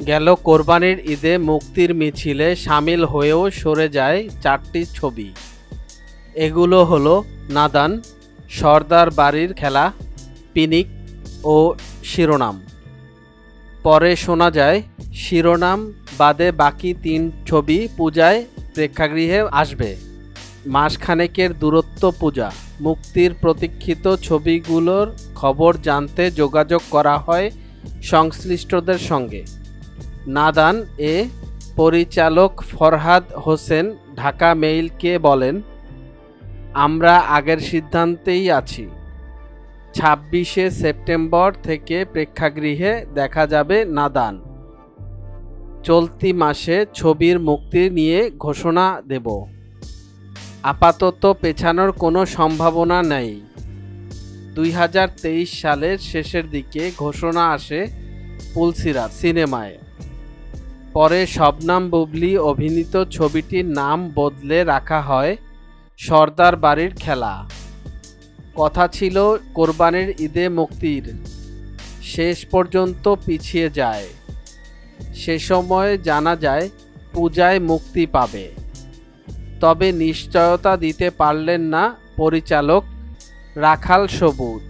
গেল কোরবানির ঈদে মুক্তির মিছিলে শামিল হয়েও সরে যায় 4টি ছবি। এগুলো হলো নাদান, সর্দার বাড়ির খেলা, পিনিক ও শিরোনাম। পরে শোনা যায় শিরোনাম বাদে বাকি 3 ছবি পূজায় প্রেক্ষাগৃহে আসবে। মাসখানেকের দূরত্ব পূজা। মুক্তির প্রতীক্ষিত ছবিগুলোর খবর জানতে যোগাযোগ করা হয় সংশ্লিষ্টদের সঙ্গে। নাদান এ পরিচালক ফরহাদ হোসেন ঢাকা মেইলকে বলেন, আমরা আগের সিদ্ধান্তেই আছি। 26শে সেপ্টেম্বর থেকে প্রেক্ষাগৃহে দেখা যাবে নাদান। চলতি মাসে ছবির মুক্তি নিয়ে ঘোষণা দেব। আপাতত পেছানোর কোনো সম্ভাবনা নেই। 2023 সালের শেষের দিকে ঘোষণা আসে পুলসিরাত সিনেমায়। পরে শবনম বুবলী অভিনীত ছবিটির নাম বদলে রাখা হয় সর্দার বাড়ির খেলা। কথা ছিল কোরবানির ঈদে মুক্তির, শেষ পর্যন্ত পিছিয়ে যায়। সে সময় জানা যায় পূজায় মুক্তি পাবে, তবে নিশ্চয়তা দিতে পারলেন না পরিচালক রাখাল সবুজ।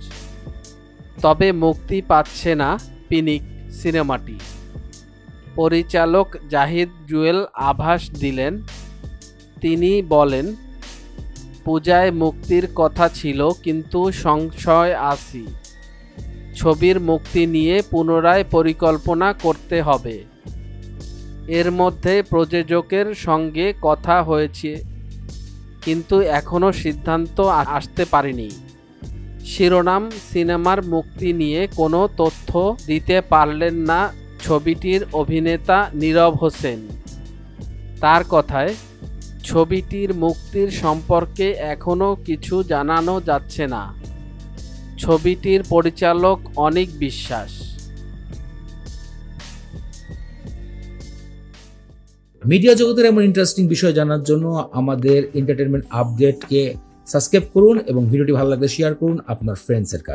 তবে মুক্তি পাচ্ছে না পিনিক সিনেমাটি। পরিচালক জাহিদ জুয়েল আভাস দিলেন, তিনি বলেন, পূজায় মুক্তির কথা ছিল কিন্তু সংশয় আছি। ছবির মুক্তি নিয়ে পুনরায় পরিকল্পনা করতে হবে। এর মধ্যে প্রযোজকের সঙ্গে কথা হয়েছে, কিন্তু এখনও সিদ্ধান্ত আসতে পারেনি। শিরোনাম সিনেমার মুক্তি নিয়ে কোনো তথ্য দিতে পারলেন না ছবিটির অভিনেতা নীরব হোসেন। তার কথায়, ছবিটির মুক্তির সম্পর্কে এখনও কিছু জানানো যাচ্ছে না। ছবিটির পরিচালক অনিক বিশ্বাস। মিডিয়া জগতের এমন ইন্টারেস্টিং বিষয় জানার জন্য আমাদের এন্টারটেনমেন্ট আপডেটকে সাবস্ক্রাইব করুন এবং ভিডিওটি ভালো লাগলে শেয়ার করুন আপনার ফ্রেন্ডসের কাছে।